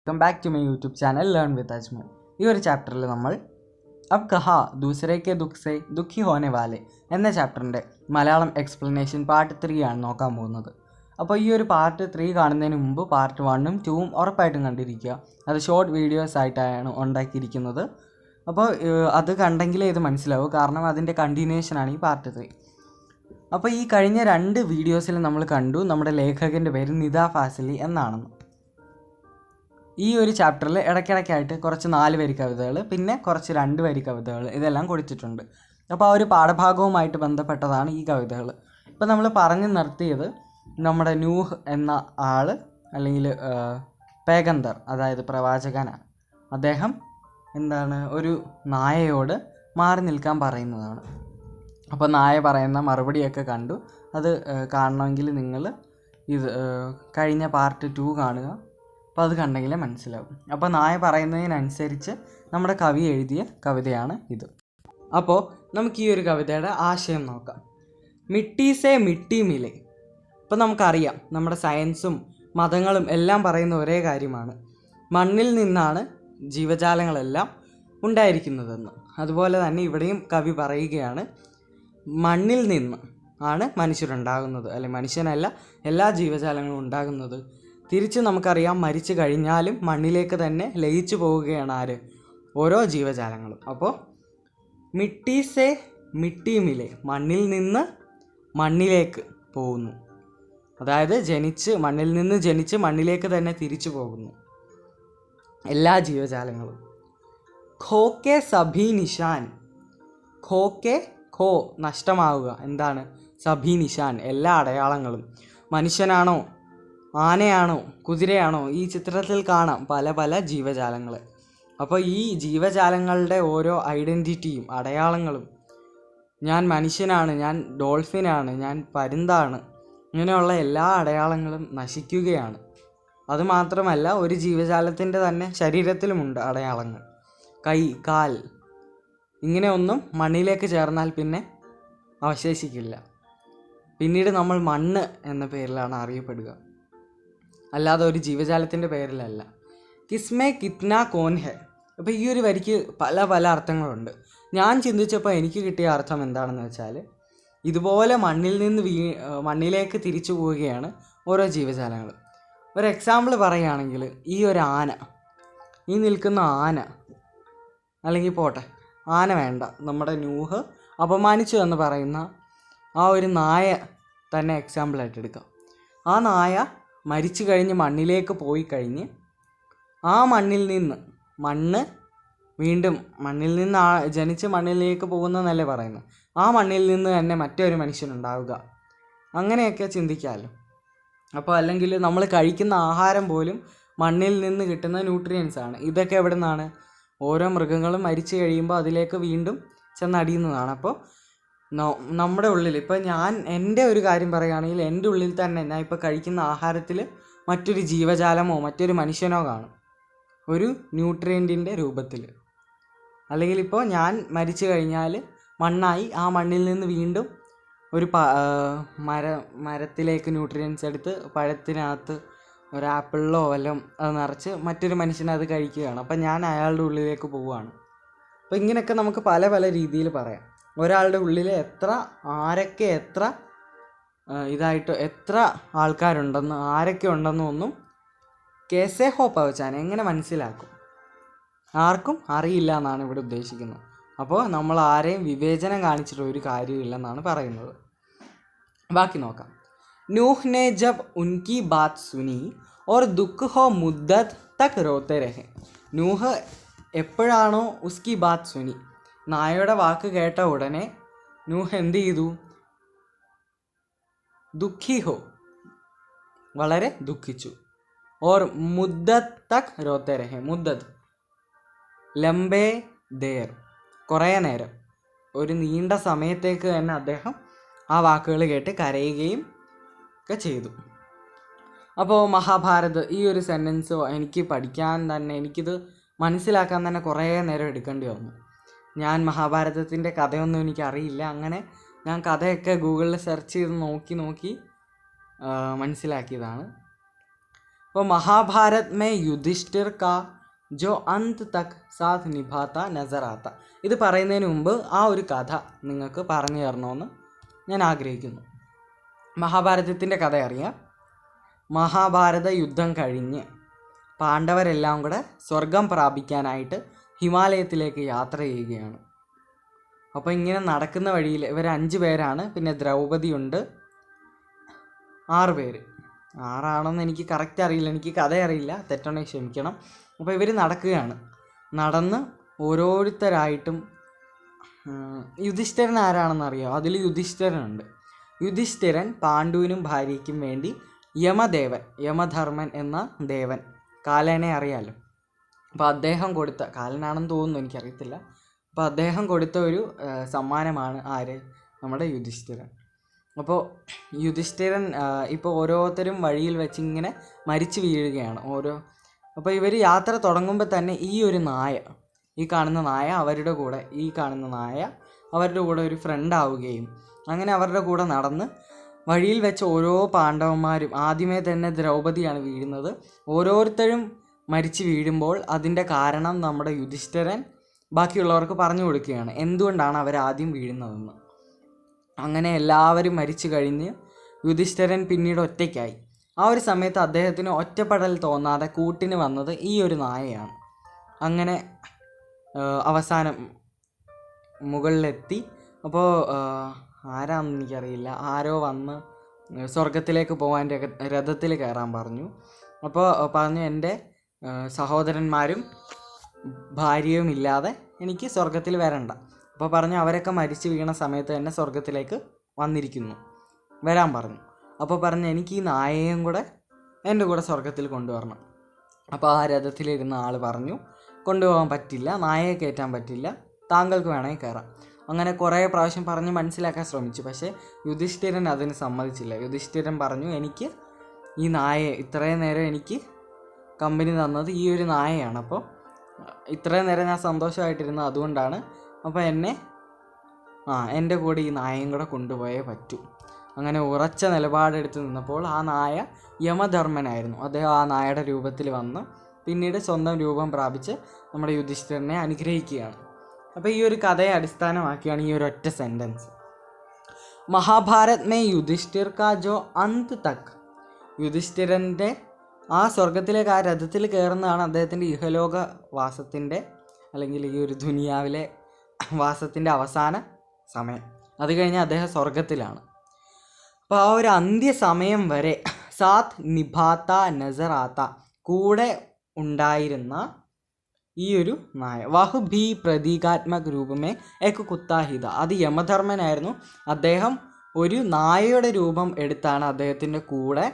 Welcome back to my YouTube channel learn with Ajmal. ഈ ഒരു ചാപ്റ്ററിൽ നമ്മൾ അബ് കഹാ ദൂസരെ കെ ദുഃഖ് സെ ദുഃഖി ഹോനെ വാലെ എന്ന ചാപ്റ്ററിൻ്റെ മലയാളം എക്സ്പ്ലനേഷൻ പാർട്ട് 3 ആണ് നോക്കാൻ പോകുന്നത്. അപ്പോൾ ഈ ഒരു പാർട്ട് 3 കാണുന്നതിന് മുമ്പ് പാർട്ട് 1ഉം 2ഉം ഉറപ്പായിട്ടും കണ്ടിരിക്കുക. അത് ഷോർട്ട് വീഡിയോസ് ആയിട്ടാണ് ഉണ്ടാക്കിയിരിക്കുന്നത്. അപ്പോൾ അത് കണ്ടെങ്കിലേ ഇത് മനസ്സിലാവൂ, കാരണം അതിൻ്റെ കണ്ടിന്യൂഷനാണ് ഈ പാർട്ട് 3. അപ്പോൾ ഈ കഴിഞ്ഞ 2 വീഡിയോസിൽ നമ്മൾ കണ്ടു നമ്മുടെ ലേഖകൻ്റെ പേര് നിദ ഫാസിലി എന്നാണെന്ന്. ഈ ഒരു ചാപ്റ്ററിൽ ഇടയ്ക്കിടയ്ക്കായിട്ട് കുറച്ച് 4 വരി കവിതകൾ, പിന്നെ കുറച്ച് 2 വരി കവിതകൾ ഇതെല്ലാം കൊടുത്തിട്ടുണ്ട്. അപ്പോൾ ആ ഒരു പാഠഭാഗവുമായിട്ട് ബന്ധപ്പെട്ടതാണ് ഈ കവിതകൾ. ഇപ്പോൾ നമ്മൾ പറഞ്ഞു നിർത്തിയത് നമ്മുടെ നൂഹ് എന്ന ആൾ, അല്ലെങ്കിൽ പേഗന്തർ, അതായത് പ്രവാചകനാണ്. അദ്ദേഹം ഒരു നായയോട് മാറി നിൽക്കാൻ പറയുന്നതാണ്. അപ്പോൾ നായ പറയുന്ന മറുപടിയൊക്കെ കണ്ടു. അത് കാണണമെങ്കിൽ നിങ്ങൾ ഇത് കഴിഞ്ഞ പാർട്ട് 2 കാണുക. അപ്പോൾ അത് കണ്ടെങ്കിലേ മനസ്സിലാവും. അപ്പോൾ നായ പറയുന്നതിനനുസരിച്ച് നമ്മുടെ കവി എഴുതിയ കവിതയാണ് ഇത്. അപ്പോൾ നമുക്ക് ഈ ഒരു കവിതയുടെ ആശയം നോക്കാം. മിട്ടി സേ മിട്ടി മിലെ. ഇപ്പോൾ നമുക്കറിയാം നമ്മുടെ സയൻസും മതങ്ങളും എല്ലാം പറയുന്ന ഒരേ കാര്യമാണ്, മണ്ണിൽ നിന്നാണ് ജീവജാലങ്ങളെല്ലാം ഉണ്ടായിരിക്കുന്നതെന്ന്. അതുപോലെ തന്നെ ഇവിടെയും കവി പറയുകയാണ്, മണ്ണിൽ നിന്ന് ആണ് മനുഷ്യരുണ്ടാകുന്നത്, അല്ലെങ്കിൽ മനുഷ്യനല്ല എല്ലാ ജീവജാലങ്ങളും ഉണ്ടാകുന്നത്. തിരിച്ച് നമുക്കറിയാം മരിച്ചു കഴിഞ്ഞാലും മണ്ണിലേക്ക് തന്നെ ലയിച്ചു പോവുകയാണ് ആര്? ഓരോ ജീവജാലങ്ങളും. അപ്പോൾ മിട്ടി സേ മിട്ടി മിലെ, മണ്ണിൽ നിന്ന് മണ്ണിലേക്ക് പോകുന്നു, അതായത് മണ്ണിൽ നിന്ന് ജനിച്ച് മണ്ണിലേക്ക് തന്നെ തിരിച്ചു പോകുന്നു എല്ലാ ജീവജാലങ്ങളും. ഖോക്കെ സഭി നിശാൻ. ഖോക്കെ ഖോ നഷ്ടമാവുക, എന്താണ്? സഭി നിശാൻ എല്ലാ അടയാളങ്ങളും. മനുഷ്യനാണോ, ആനയാണോ, കുതിരയാണോ? ഈ ചിത്രത്തിൽ കാണാം പല പല ജീവജാലങ്ങൾ. അപ്പോൾ ഈ ജീവജാലങ്ങളുടെ ഓരോ ഐഡൻറ്റിറ്റിയും അടയാളങ്ങളും, ഞാൻ മനുഷ്യനാണ്, ഞാൻ ഡോൾഫിനാണ്, ഞാൻ പരുന്താണ്, ഇങ്ങനെയുള്ള എല്ലാ അടയാളങ്ങളും നശിക്കുകയാണ്. അതുമാത്രമല്ല ഒരു ജീവജാലത്തിൻ്റെ തന്നെ ശരീരത്തിലുമുണ്ട് അടയാളങ്ങൾ. കൈ, കാൽ, ഇങ്ങനെ ഒന്നും മണ്ണിലേക്ക് ചേർന്നാൽ പിന്നെ അവശേഷിക്കില്ല. പിന്നീട് നമ്മൾ മണ്ണ് എന്ന പേരിലാണ് അറിയപ്പെടുക, അല്ലാതെ ഒരു ജീവജാലത്തിൻ്റെ പേരിലല്ല. കിസ്മേ കിത്ന കോൻ ഹെ. അപ്പോൾ ഈ ഒരു വരിക്ക് പല പല അർത്ഥങ്ങളുണ്ട്. ഞാൻ ചിന്തിച്ചപ്പോൾ എനിക്ക് കിട്ടിയ അർത്ഥം എന്താണെന്ന് വെച്ചാൽ, ഇതുപോലെ മണ്ണിലേക്ക് തിരിച്ചു പോവുകയാണ് ഓരോ ജീവജാലങ്ങളും. ഒരു എക്സാമ്പിൾ പറയുകയാണെങ്കിൽ, ഈ ഒരു ആന, ഈ നിൽക്കുന്ന ആന, അല്ലെങ്കിൽ പോട്ടെ ആന വേണ്ട, നമ്മുടെ നൂഹ് അപമാനിച്ചു എന്ന് പറയുന്ന ആ ഒരു നായ തന്നെ എക്സാമ്പിളായിട്ട് എടുക്കാം. ആ നായ മരിച്ചു കഴിഞ്ഞ് മണ്ണിലേക്ക് പോയി കഴിഞ്ഞ് ആ മണ്ണിൽ നിന്ന് മണ്ണിൽ നിന്ന് ജനിച്ച് മണ്ണിലേക്ക് പോകുന്നതെന്നല്ലേ പറയുന്നത്, ആ മണ്ണിൽ നിന്ന് തന്നെ മറ്റൊരു മനുഷ്യനുണ്ടാവുക, അങ്ങനെയൊക്കെ ചിന്തിക്കാമല്ലോ. അപ്പോൾ അല്ലെങ്കിൽ നമ്മൾ കഴിക്കുന്ന ആഹാരം പോലും മണ്ണിൽ നിന്ന് കിട്ടുന്ന ന്യൂട്രിയൻസാണ്. ഇതൊക്കെ എവിടെ നിന്നാണ്? ഓരോ മൃഗങ്ങളും മരിച്ചു കഴിയുമ്പോൾ അതിലേക്ക് വീണ്ടും ചെന്നടിയുന്നതാണ്. അപ്പോൾ നമ്മുടെ ഉള്ളിൽ, ഇപ്പോൾ എൻ്റെ ഒരു കാര്യം പറയുകയാണെങ്കിൽ, എൻ്റെ ഉള്ളിൽ തന്നെ ഞാൻ ഇപ്പോൾ കഴിക്കുന്ന ആഹാരത്തിൽ മറ്റൊരു ജീവജാലമോ മറ്റൊരു മനുഷ്യനോ കാണും, ഒരു ന്യൂട്രിയൻറ്റിൻ്റെ രൂപത്തിൽ. അല്ലെങ്കിൽ ഇപ്പോൾ ഞാൻ മരിച്ചു കഴിഞ്ഞാൽ മണ്ണായി, ആ മണ്ണിൽ നിന്ന് വീണ്ടും ഒരു മരത്തിലേക്ക് ന്യൂട്രിയൻസ് എടുത്ത് പഴത്തിനകത്ത് ഒരു ആപ്പിളിലോ വല്ലതും അത് നിറച്ച് മറ്റൊരു മനുഷ്യനത് കഴിക്കുകയാണ്. അപ്പം ഞാൻ അയാളുടെ ഉള്ളിലേക്ക് പോവുകയാണ്. അപ്പോൾ ഇങ്ങനെയൊക്കെ നമുക്ക് പല പല രീതിയിൽ പറയാം. ഒരാളുടെ ഉള്ളിൽ ആരൊക്കെ എത്ര ആൾക്കാരുണ്ടെന്ന്, ആരൊക്കെ ഉണ്ടെന്നും ഒന്നും കേസേ ഹോ പവച്ചാൻ എങ്ങനെ മനസ്സിലാക്കും? ആർക്കും അറിയില്ല എന്നാണ് ഇവിടെ ഉദ്ദേശിക്കുന്നത്. അപ്പോൾ നമ്മൾ ആരെയും വിവേചനം കാണിച്ചിട്ട് ഒരു കാര്യമില്ലെന്നാണ് പറയുന്നത്. ബാക്കി നോക്കാം. നൂഹ് ने जब उनकी बात सुनी और दुख हो मुद्दत तक रोते रहे. നൂഹ് എപ്പോഴാണോ ഉസ്കി ബാത്ത് സുനി, നായയുടെ വാക്ക് കേട്ട ഉടനെ നൂഹ് എന്ത് ചെയ്തു? ദുഃഖി ഹോ, വളരെ ദുഃഖിച്ചു. ഓർ മുദ്ദത് തക് രോത്തെ രഹെ. മുദ്ദത് ലംബേ ദേർ, കുറേ നേരം, ഒരു നീണ്ട സമയത്തേക്ക് തന്നെ അദ്ദേഹം ആ വാക്കുകൾ കേട്ട് കരയുകയും ഒക്കെ ചെയ്തു. അപ്പോൾ മഹാഭാരത്, ഈ ഒരു സെൻറ്റൻസ് എനിക്ക് പഠിക്കാൻ തന്നെ, എനിക്കിത് മനസ്സിലാക്കാൻ തന്നെ കുറേ നേരം എടുക്കേണ്ടി വന്നു. ഞാൻ മഹാഭാരതത്തിൻ്റെ കഥയൊന്നും എനിക്കറിയില്ല. അങ്ങനെ ഞാൻ കഥയൊക്കെ ഗൂഗിളിൽ സെർച്ച് ചെയ്ത് നോക്കി മനസ്സിലാക്കിയതാണ്. അപ്പോൾ മഹാഭാരത് മേ യുധിഷ്ഠിർ കാ ജോ അന്ത് തക് സാഥ് നിഭാത്ത നസറാത്ത. ഇത് പറയുന്നതിന് മുമ്പ് ആ ഒരു കഥ നിങ്ങൾക്ക് പറഞ്ഞു തരണമെന്ന് ഞാൻ ആഗ്രഹിക്കുന്നു. മഹാഭാരതത്തിൻ്റെ കഥ അറിയാം. മഹാഭാരത യുദ്ധം കഴിഞ്ഞ് പാണ്ഡവരെല്ലാം കൂടെ സ്വർഗം പ്രാപിക്കാനായിട്ട് ഹിമാലയത്തിലേക്ക് യാത്ര ചെയ്യുകയാണ്. അപ്പോൾ ഇങ്ങനെ നടക്കുന്ന വഴിയിൽ ഇവർ 5 പേരാണ്, പിന്നെ ദ്രൗപദിയുണ്ട്, 6 പേര്. 6 എനിക്ക് കറക്റ്റ് അറിയില്ല, എനിക്ക് കഥ അറിയില്ല, തെറ്റുണ്ടെങ്കിൽ ക്ഷമിക്കണം. അപ്പോൾ ഇവർ നടക്കുകയാണ്. നടന്ന് ഓരോരുത്തരായിട്ടും യുധിഷ്ഠിരൻ ആരാണെന്നറിയാം. അതിൽ യുധിഷ്ഠിരനുണ്ട്. യുധിഷ്ഠിരൻ പാണ്ഡുവിനും ഭാര്യയ്ക്കും വേണ്ടി യമദേവൻ, യമധർമ്മൻ എന്ന ദേവൻ, കാലനെ അറിയാമല്ലോ. അപ്പോൾ അദ്ദേഹം കൊടുത്ത, കാലനാണെന്ന് തോന്നുന്നു, എനിക്കറിയത്തില്ല. അപ്പോൾ അദ്ദേഹം കൊടുത്ത ഒരു സമ്മാനമാണ് ആര്? നമ്മുടെ യുധിഷ്ഠിരൻ. അപ്പോൾ യുധിഷ്ഠിരൻ ഇപ്പോൾ ഓരോരുത്തരും വഴിയിൽ വെച്ച് ഇങ്ങനെ മരിച്ചു വീഴുകയാണ് അപ്പോൾ ഇവർ യാത്ര തുടങ്ങുമ്പോൾ തന്നെ ഈ ഒരു നായ, ഈ കാണുന്ന നായ അവരുടെ കൂടെ ഒരു ഫ്രണ്ട് ആവുകയും അങ്ങനെ അവരുടെ കൂടെ നടന്ന് വഴിയിൽ വെച്ച് ഓരോ പാണ്ഡവന്മാരും, ആദ്യമേ തന്നെ ദ്രൗപദിയാണ് വീഴുന്നത്. ഓരോരുത്തരും മരിച്ചു വീഴുമ്പോൾ അതിൻ്റെ കാരണം നമ്മുടെ യുധിഷ്ഠിരൻ ബാക്കിയുള്ളവർക്ക് പറഞ്ഞു കൊടുക്കുകയാണ് എന്തുകൊണ്ടാണ് അവരാദ്യം വീഴുന്നതെന്ന്. അങ്ങനെ എല്ലാവരും മരിച്ചു കഴിഞ്ഞ് യുധിഷ്ഠിരൻ പിന്നീട് ഒറ്റയ്ക്കായി. ആ ഒരു സമയത്ത് അദ്ദേഹത്തിന് ഒറ്റപ്പെടൽ തോന്നാതെ കൂട്ടിന് വന്നത് ഈ ഒരു നായയാണ്. അങ്ങനെ അവസാനം മുകളിലെത്തി. അപ്പോൾ ആരാണെന്ന് എനിക്കറിയില്ല, ആരോ വന്ന് സ്വർഗത്തിലേക്ക് പോകാൻ രഥത്തിൽ കയറാൻ പറഞ്ഞു. അപ്പോൾ പറഞ്ഞു എൻ്റെ സഹോദരന്മാരും ഭാര്യയും ഇല്ലാതെ എനിക്ക് സ്വർഗത്തിൽ വരണ്ട. അപ്പോൾ പറഞ്ഞു അവരൊക്കെ മരിച്ചു വീണ സമയത്ത് തന്നെ സ്വർഗത്തിലേക്ക് വരാൻ പറഞ്ഞു. അപ്പോൾ പറഞ്ഞു എനിക്ക് ഈ നായയും കൂടെ എൻ്റെ കൂടെ സ്വർഗത്തിൽ കൊണ്ടുവരണം. അപ്പോൾ ആ രഥത്തിലിരുന്ന ആൾ പറഞ്ഞു കൊണ്ടുപോകാൻ പറ്റില്ല, നായയെ കയറ്റാൻ പറ്റില്ല, താങ്കൾക്ക് വേണമെങ്കിൽ കയറാം. അങ്ങനെ കുറേ പ്രാവശ്യം പറഞ്ഞ് മനസ്സിലാക്കാൻ ശ്രമിച്ചു. പക്ഷേ യുധിഷ്ഠിരൻ അതിന് സമ്മതിച്ചില്ല. യുധിഷ്ഠിരൻ പറഞ്ഞു എനിക്ക് ഈ നായയെ, ഇത്രയും നേരം എനിക്ക് കമ്പനി തന്നത് ഈ ഒരു നായയാണ്, അപ്പോൾ ഇത്രയും നേരം ഞാൻ സന്തോഷമായിട്ടിരുന്നത് അതുകൊണ്ടാണ്, അപ്പോൾ എൻ്റെ കൂടെ ഈ നായയും കൂടെ കൊണ്ടുപോയേ പറ്റൂ. അങ്ങനെ ഉറച്ച നിലപാടെടുത്ത് നിന്നപ്പോൾ ആ നായ യമധർമ്മനായിരുന്നു. അദ്ദേഹം ആ നായയുടെ രൂപത്തിൽ വന്ന് പിന്നീട് സ്വന്തം രൂപം പ്രാപിച്ച് നമ്മുടെ യുധിഷ്ഠിരനെ അനുഗ്രഹിക്കുകയാണ്. അപ്പോൾ ഈ ഒരു കഥയെ അടിസ്ഥാനമാക്കിയാണ് ഈ ഒരു ഒറ്റ സെൻറ്റൻസ്. മഹാഭാരത് മേ യുധിഷ്ഠിർ കാ ജോ അന്ത് തക്. യുധിഷ്ഠിരൻ്റെ ആ സ്വർഗത്തിലേക്ക്, ആ രഥത്തിൽ കയറുന്നതാണ് അദ്ദേഹത്തിൻ്റെ ഇഹലോക വാസത്തിൻ്റെ, അല്ലെങ്കിൽ ഈ ഒരു ദുനിയാവിലെ വാസത്തിൻ്റെ അവസാന സമയം. അത് കഴിഞ്ഞ് അദ്ദേഹം സ്വർഗത്തിലാണ്. അപ്പോൾ ആ ഒരു അന്ത്യസമയം വരെ സാത്ത് നിഭാത്ത നസറാത്ത, കൂടെ ഉണ്ടായിരുന്ന ഈ ഒരു നായ. വഹ് ഭീ പ്രതീകാത്മക രൂപമേ എക് കുത്താഹിത. അത് യമധർമ്മനായിരുന്നു. അദ്ദേഹം ഒരു നായയുടെ രൂപം എടുത്താണ് അദ്ദേഹത്തിൻ്റെ കൂടെ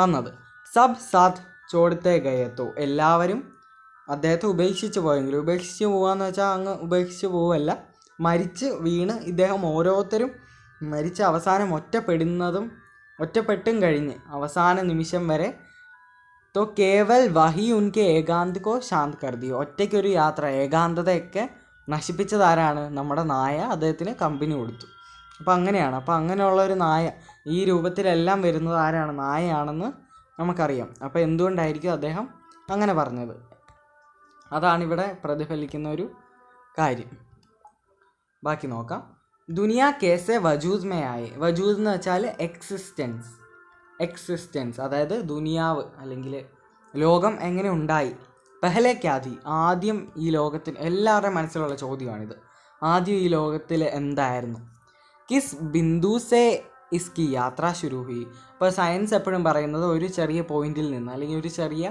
വന്നത്. സബ് സാത്ത് ചോടത്തെ ഗയത്തോ. എല്ലാവരും അദ്ദേഹത്തെ ഉപേക്ഷിച്ച് പോയെങ്കിലും, ഉപേക്ഷിച്ച് പോകാമെന്ന് വെച്ചാൽ അങ്ങ് ഉപേക്ഷിച്ച് പോവല്ല, മരിച്ച് വീണ് ഇദ്ദേഹം ഓരോരുത്തരും മരിച്ച് അവസാനം ഒറ്റപ്പെട്ടും കഴിഞ്ഞ് അവസാന നിമിഷം വരെ तो केवल वही उनके ഏകാന്ത് കോ ശാന്ത് കർദിയോ. ഒറ്റയ്ക്കൊരു യാത്ര, ഏകാന്തതയൊക്കെ നശിപ്പിച്ചതാരാണ്? നമ്മുടെ നായ അദ്ദേഹത്തിന് കമ്പനി കൊടുത്തു. അപ്പോൾ അങ്ങനെയാണ്. അപ്പോൾ അങ്ങനെയുള്ളൊരു നായ, ഈ രൂപത്തിലെല്ലാം വരുന്നത് ആരാണ്? നായയാണെന്ന് നമുക്കറിയാം. അപ്പോൾ എന്തുകൊണ്ടായിരിക്കും അദ്ദേഹം അങ്ങനെ പറഞ്ഞത്? അതാണിവിടെ പ്രതിഫലിക്കുന്ന ഒരു കാര്യം. ബാക്കി നോക്കാം. ദുനിയ കേസെ വജൂദ് മേ ആയെ. വജൂദ് എന്ന് വെച്ചാൽ എക്സിസ്റ്റൻസ്, അതായത് ദുനിയാവ് അല്ലെങ്കിൽ ലോകം എങ്ങനെ ഉണ്ടായി. പെഹലെ ക്യാതി, ആദ്യം ഈ ലോകത്തിൽ, എല്ലാവരുടെയും മനസ്സിലുള്ള ചോദ്യമാണിത്. ആദ്യം ഈ ലോകത്തിൽ എന്തായിരുന്നു? കിസ് ബിന്ദു സേ ഇസ്കി യാത്ര ശുരു ഹുയി. ഇപ്പോൾ സയൻസ് എപ്പോഴും പറയുന്നത് ഒരു ചെറിയ പോയിന്റിൽ നിന്ന്, അല്ലെങ്കിൽ ഒരു ചെറിയ,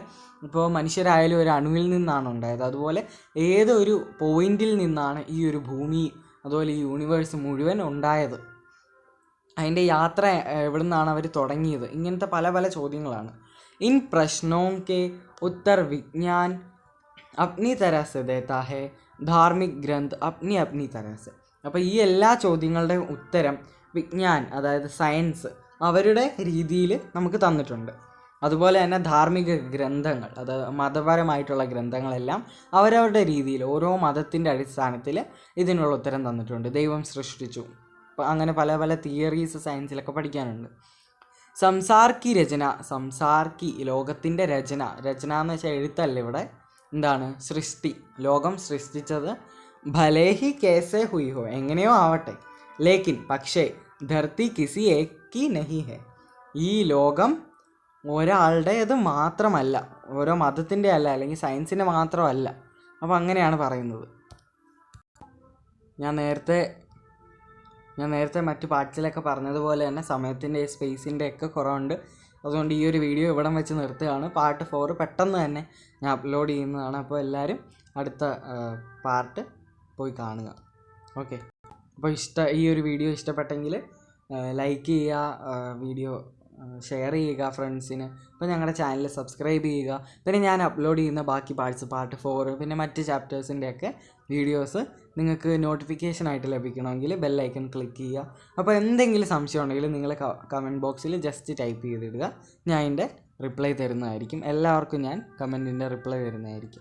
ഇപ്പോൾ മനുഷ്യരായാലും ഒരു അണുവിൽ നിന്നാണ് ഉണ്ടായത്. അതുപോലെ ഏതൊരു പോയിന്റിൽ നിന്നാണ് ഈ ഒരു ഭൂമി, അതുപോലെ ഈ യൂണിവേഴ്സ് മുഴുവൻ ഉണ്ടായത്? അതിൻ്റെ യാത്ര എവിടെ നിന്നാണ് അവർ തുടങ്ങിയത്? ഇങ്ങനത്തെ പല പല ചോദ്യങ്ങളാണ്. ഇൻ പ്രശ്നോം കെ ഉത്തർ വിജ്ഞാൻ അപ്നി തരഹ ദേത്താ ഹെ, ധാർമ്മിക് ഗ്രന്ഥ് അപ്നി തരഹ. അപ്പോൾ ഈ എല്ലാ ചോദ്യങ്ങളുടെയും ഉത്തരം വിജ്ഞാൻ, അതായത് സയൻസ്, അവരുടെ രീതിയിൽ നമുക്ക് തന്നിട്ടുണ്ട്. അതുപോലെ തന്നെ ധാർമ്മിക ഗ്രന്ഥങ്ങൾ, അത് മതപരമായിട്ടുള്ള ഗ്രന്ഥങ്ങളെല്ലാം അവരവരുടെ രീതിയിൽ, ഓരോ മതത്തിൻ്റെ അടിസ്ഥാനത്തിൽ ഇതിനുള്ള ഉത്തരം തന്നിട്ടുണ്ട്. ദൈവം സൃഷ്ടിച്ചു, അങ്ങനെ പല പല തിയറീസ് സയൻസിലൊക്കെ പഠിക്കാനുണ്ട്. സംസാർ കി രചന, സംസാർ കി ലോകത്തിൻ്റെ രചന, രചന എന്ന് വെച്ചാൽ എഴുത്തല്ല ഇവിടെ, എന്താണ് സൃഷ്ടി, ലോകം സൃഷ്ടിച്ചത്, ഭലേഹി കേസേ ഹുയി ഹോ എങ്ങനെയോ ആവട്ടെ, ലേക്കിൻ പക്ഷേ ധർത്തി കിസി ഏക്കി നഹി ഹെ ഈ ലോകം ഒരാളുടേത് മാത്രമല്ല, ഓരോ മതത്തിൻ്റെ അല്ല, അല്ലെങ്കിൽ സയൻസിൻ്റെ മാത്രമല്ല. അപ്പോൾ അങ്ങനെയാണ് പറയുന്നത്. ഞാൻ നേരത്തെ മറ്റു പാർട്സിലൊക്കെ പറഞ്ഞതുപോലെ തന്നെ സമയത്തിൻ്റെ സ്പേസിൻ്റെ ഒക്കെ കുറവുണ്ട്. അതുകൊണ്ട് ഈ ഒരു വീഡിയോ ഇവിടം വെച്ച് നിർത്തുകയാണ്. പാർട്ട് 4 പെട്ടെന്ന് തന്നെ ഞാൻ അപ്ലോഡ് ചെയ്യുന്നതാണ്. അപ്പോൾ എല്ലാവരും അടുത്ത പാർട്ട് പോയി കാണുക. ഓക്കെ, അപ്പോൾ ഈ ഒരു വീഡിയോ ഇഷ്ടപ്പെട്ടെങ്കിൽ ലൈക്ക് ചെയ്യുക, വീഡിയോ ഷെയർ ചെയ്യുക ഫ്രണ്ട്സിന്. അപ്പോൾ ഞങ്ങളുടെ ചാനൽ സബ്സ്ക്രൈബ് ചെയ്യുക. പിന്നെ ഞാൻ അപ്ലോഡ് ചെയ്യുന്ന ബാക്കി പാർട്സ്, പാർട്ട് 4 പിന്നെ മറ്റ് ചാപ്റ്റേഴ്സിൻ്റെയൊക്കെ വീഡിയോസ് നിങ്ങൾക്ക് നോട്ടിഫിക്കേഷനായിട്ട് ലഭിക്കണമെങ്കിൽ ബെല്ലൈക്കൺ ക്ലിക്ക് ചെയ്യുക. അപ്പോൾ എന്തെങ്കിലും സംശയം ഉണ്ടെങ്കിൽ നിങ്ങൾ കമൻറ്റ് ബോക്സിൽ ജസ്റ്റ് ടൈപ്പ് ചെയ്തിടുക. ഞാൻ അതിൻ്റെ റിപ്ലൈ തരുന്നതായിരിക്കും. എല്ലാവർക്കും ഞാൻ കമൻറ്റിൻ്റെ റിപ്ലൈ തരുന്നതായിരിക്കും.